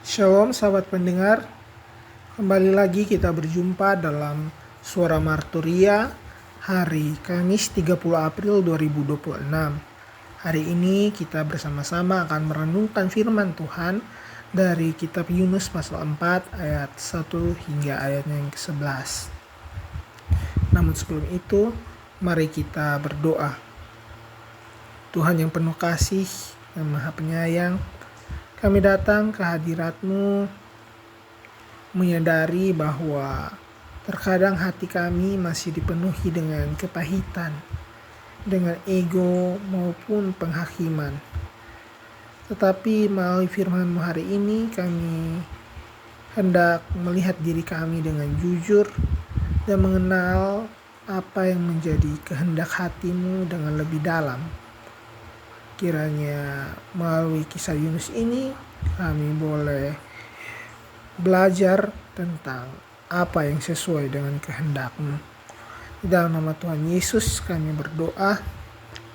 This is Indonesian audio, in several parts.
Shalom sahabat pendengar, kembali lagi kita berjumpa dalam Suara Marturia hari Kamis 30 April 2026. Hari ini kita bersama-sama akan merenungkan firman Tuhan dari kitab Yunus pasal 4 ayat 1 hingga ayatnya yang ke-11. Namun sebelum itu, mari kita berdoa. Tuhan yang penuh kasih dan maha penyayang, kami datang ke hadirat-Mu menyadari bahwa terkadang hati kami masih dipenuhi dengan kepahitan, dengan ego maupun penghakiman. Tetapi melalui firman-Mu hari ini kami hendak melihat diri kami dengan jujur dan mengenal apa yang menjadi kehendak hati-Mu dengan lebih dalam. Kiranya melalui kisah Yunus ini kami boleh belajar tentang apa yang sesuai dengan kehendak-Mu. Di dalam nama Tuhan Yesus kami berdoa.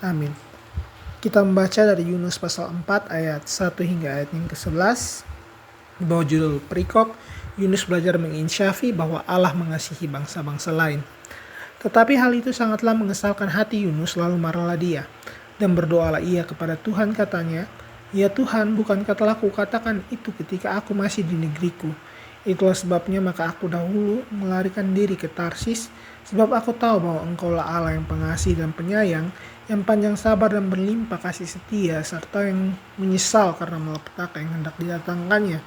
Amin. Kita membaca dari Yunus pasal 4 ayat 1 hingga ayat yang ke-11. Di bawah judul perikop, Yunus belajar menginsyafi bahwa Allah mengasihi bangsa-bangsa lain. Tetapi hal itu sangatlah mengesalkan hati Yunus, lalu marahlah dia. Dan berdoalah ia kepada Tuhan, katanya, "Ya Tuhan, bukankah telah kukatakan itu ketika aku masih di negeriku? Itulah sebabnya maka aku dahulu melarikan diri ke Tarsis, sebab aku tahu bahwa Engkaulah Allah yang pengasih dan penyayang, yang panjang sabar dan berlimpah kasih setia, serta yang menyesal karena malapetaka yang hendak didatangkannya.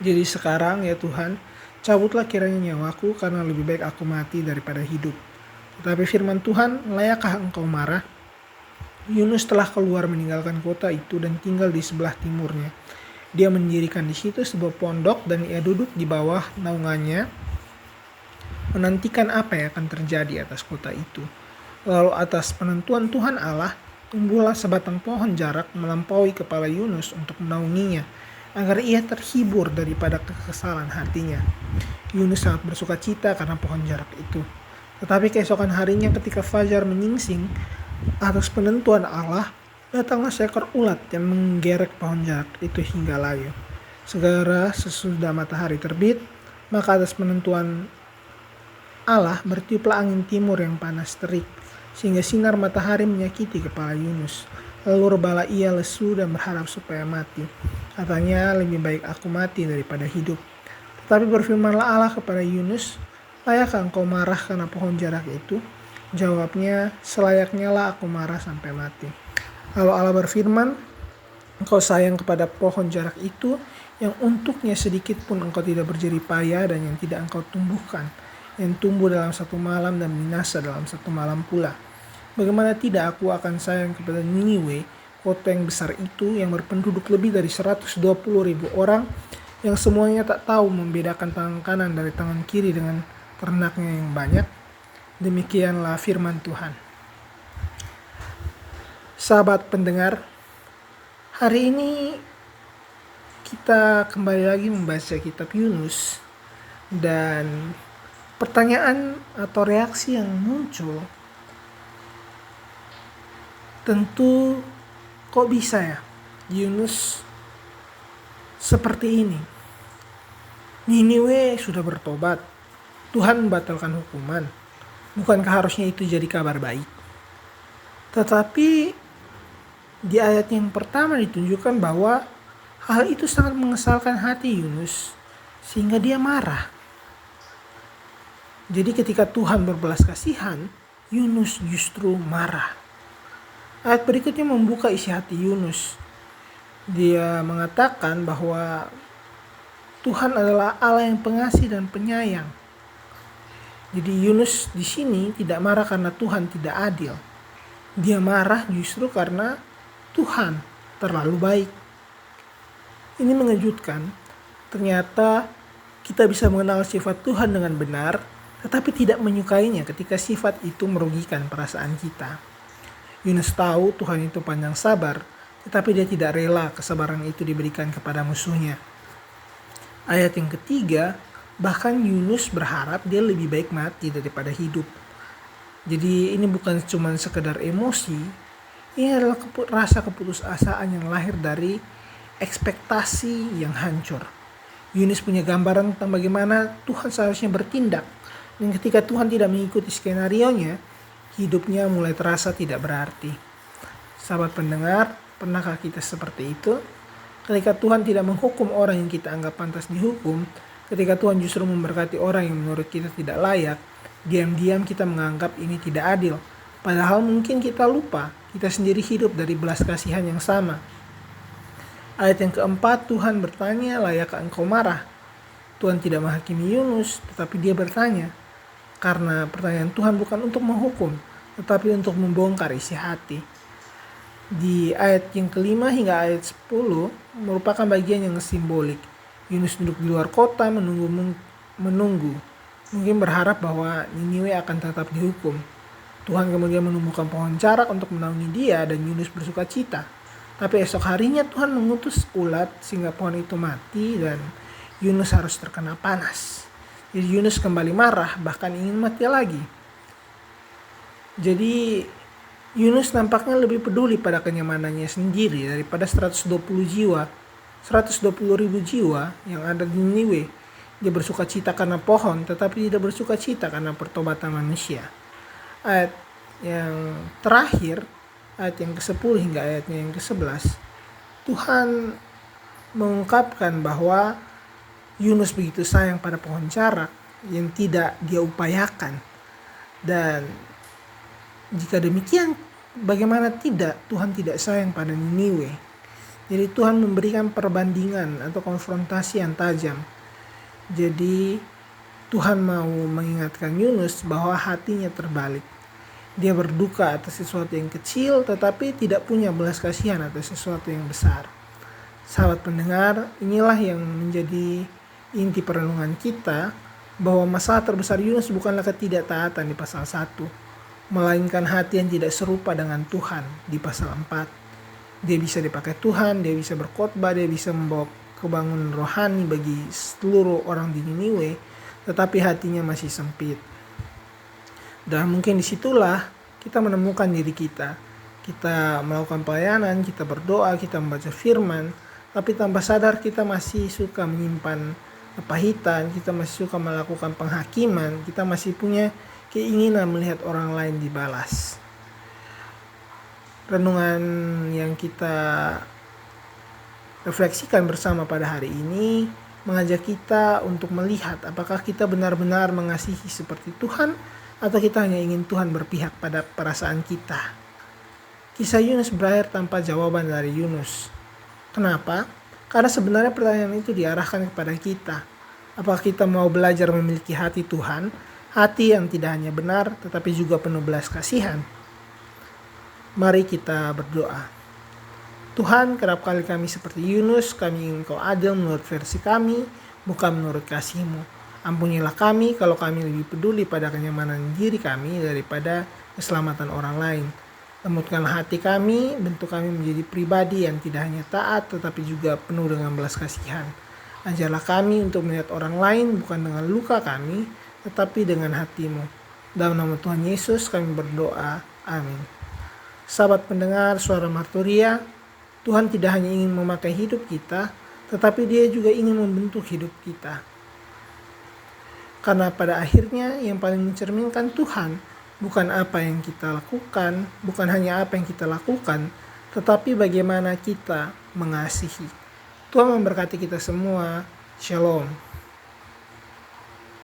Jadi sekarang ya Tuhan, cabutlah kiranya nyawaku, karena lebih baik aku mati daripada hidup." Tetapi firman Tuhan, "Layakkah engkau marah?" Yunus telah keluar meninggalkan kota itu dan tinggal di sebelah timurnya. Dia mendirikan di situ sebuah pondok dan ia duduk di bawah naungannya, menantikan apa yang akan terjadi atas kota itu. Lalu atas penentuan Tuhan Allah, tumbuhlah sebatang pohon jarak melampaui kepala Yunus untuk menaunginya, agar ia terhibur daripada kekesalan hatinya. Yunus sangat bersuka cita karena pohon jarak itu. Tetapi keesokan harinya ketika fajar menyingsing, atas penentuan Allah, datanglah seekor ulat yang menggerek pohon jarak itu hingga layu. Segera sesudah matahari terbit, maka atas penentuan Allah bertiuplah angin timur yang panas terik, sehingga sinar matahari menyakiti kepala Yunus. Lalu rebalah ia lesu dan berharap supaya mati. Katanya, "Lebih baik aku mati daripada hidup." Tetapi berfirmanlah Allah kepada Yunus, "Layakkah engkau marah karena pohon jarak itu?" Jawabnya, "Selayaknya lah aku marah sampai mati." Lalu Allah berfirman, "Engkau sayang kepada pohon jarak itu, yang untuknya sedikit pun engkau tidak berjerih payah dan yang tidak engkau tumbuhkan, yang tumbuh dalam satu malam dan binasa dalam satu malam pula. Bagaimana tidak aku akan sayang kepada Niniwe, kota yang besar itu, yang berpenduduk lebih dari 120.000 orang, yang semuanya tak tahu membedakan tangan kanan dari tangan kiri dengan ternaknya yang banyak." Demikianlah firman Tuhan. Sahabat pendengar, hari ini kita kembali lagi membaca kitab Yunus, dan pertanyaan atau reaksi yang muncul tentu, kok bisa ya Yunus seperti ini? Niniwe sudah bertobat, Tuhan membatalkan hukuman. Bukankah harusnya itu jadi kabar baik? Tetapi di ayat yang pertama ditunjukkan bahwa hal itu sangat mengesalkan hati Yunus, sehingga dia marah. Jadi ketika Tuhan berbelas kasihan, Yunus justru marah. Ayat berikutnya membuka isi hati Yunus. Dia mengatakan bahwa Tuhan adalah Allah yang pengasih dan penyayang. Jadi Yunus di sini tidak marah karena Tuhan tidak adil. Dia marah justru karena Tuhan terlalu baik. Ini mengejutkan. Ternyata kita bisa mengenal sifat Tuhan dengan benar, tetapi tidak menyukainya ketika sifat itu merugikan perasaan kita. Yunus tahu Tuhan itu panjang sabar, tetapi dia tidak rela kesabaran itu diberikan kepada musuhnya. Ayat yang ketiga, bahkan Yunus berharap dia lebih baik mati daripada hidup. Jadi ini bukan cuma sekedar emosi, ini adalah rasa keputusasaan yang lahir dari ekspektasi yang hancur. Yunus punya gambaran tentang bagaimana Tuhan seharusnya bertindak. Dan ketika Tuhan tidak mengikuti skenarionya, hidupnya mulai terasa tidak berarti. Sahabat pendengar, pernahkah kita seperti itu? Ketika Tuhan tidak menghukum orang yang kita anggap pantas dihukum, ketika Tuhan justru memberkati orang yang menurut kita tidak layak, diam-diam kita menganggap ini tidak adil. Padahal mungkin kita lupa, kita sendiri hidup dari belas kasihan yang sama. Ayat yang keempat, Tuhan bertanya, layakkah engkau marah? Tuhan tidak menghakimi Yunus, tetapi dia bertanya. Karena pertanyaan Tuhan bukan untuk menghukum, tetapi untuk membongkar isi hati. Di ayat yang kelima hingga ayat 10 merupakan bagian yang simbolik. Yunus duduk di luar kota menunggu. Mungkin berharap bahwa Niniwe akan tetap dihukum. Tuhan kemudian menumbuhkan pohon jarak untuk menaungi dia dan Yunus bersuka cita. Tapi esok harinya Tuhan mengutus ulat sehingga pohon itu mati dan Yunus harus terkena panas. Jadi Yunus kembali marah, bahkan ingin mati lagi. Jadi Yunus nampaknya lebih peduli pada kenyamanannya sendiri daripada 120 ribu jiwa yang ada di Niniwe. Dia bersuka cita karena pohon, tetapi tidak bersuka cita karena pertobatan manusia. Ayat yang terakhir, ayat yang ke-10 hingga ayatnya yang ke-11, Tuhan mengungkapkan bahwa Yunus begitu sayang pada pohon jarak yang tidak dia upayakan. Dan jika demikian, bagaimana tidak Tuhan tidak sayang pada Niniwe? Jadi Tuhan memberikan perbandingan atau konfrontasi yang tajam. Jadi Tuhan mau mengingatkan Yunus bahwa hatinya terbalik. Dia berduka atas sesuatu yang kecil tetapi tidak punya belas kasihan atas sesuatu yang besar. Sahabat pendengar, inilah yang menjadi inti perenungan kita, bahwa masalah terbesar Yunus bukanlah ketidaktaatan di pasal 1, melainkan hati yang tidak serupa dengan Tuhan di pasal 4. Dia bisa dipakai Tuhan, dia bisa berkhotbah, dia bisa membawa kebangunan rohani bagi seluruh orang di Niniwe, tetapi hatinya masih sempit. Dan mungkin disitulah kita menemukan diri kita. Kita melakukan pelayanan, kita berdoa, kita membaca firman, tapi tanpa sadar kita masih suka menyimpan kepahitan, kita masih suka melakukan penghakiman, kita masih punya keinginan melihat orang lain dibalas. Renungan yang kita refleksikan bersama pada hari ini mengajak kita untuk melihat apakah kita benar-benar mengasihi seperti Tuhan atau kita hanya ingin Tuhan berpihak pada perasaan kita. Kisah Yunus berakhir tanpa jawaban dari Yunus. Kenapa? Karena sebenarnya pertanyaan itu diarahkan kepada kita. Apakah kita mau belajar memiliki hati Tuhan, hati yang tidak hanya benar tetapi juga penuh belas kasihan? Mari kita berdoa. Tuhan, kerap kali kami seperti Yunus, kami ingin Kau adil menurut versi kami, bukan menurut kasih-Mu. Ampunilah kami kalau kami lebih peduli pada kenyamanan diri kami daripada keselamatan orang lain. Lembutkanlah hati kami, bentuk kami menjadi pribadi yang tidak hanya taat tetapi juga penuh dengan belas kasihan. Ajarlah kami untuk melihat orang lain bukan dengan luka kami, tetapi dengan hati-Mu. Dalam nama Tuhan Yesus kami berdoa. Amin. Sahabat pendengar Suara Marturia, Tuhan tidak hanya ingin memakai hidup kita, tetapi Dia juga ingin membentuk hidup kita. Karena pada akhirnya yang paling mencerminkan Tuhan bukan apa yang kita lakukan, bukan hanya apa yang kita lakukan, tetapi bagaimana kita mengasihi. Tuhan memberkati kita semua. Shalom.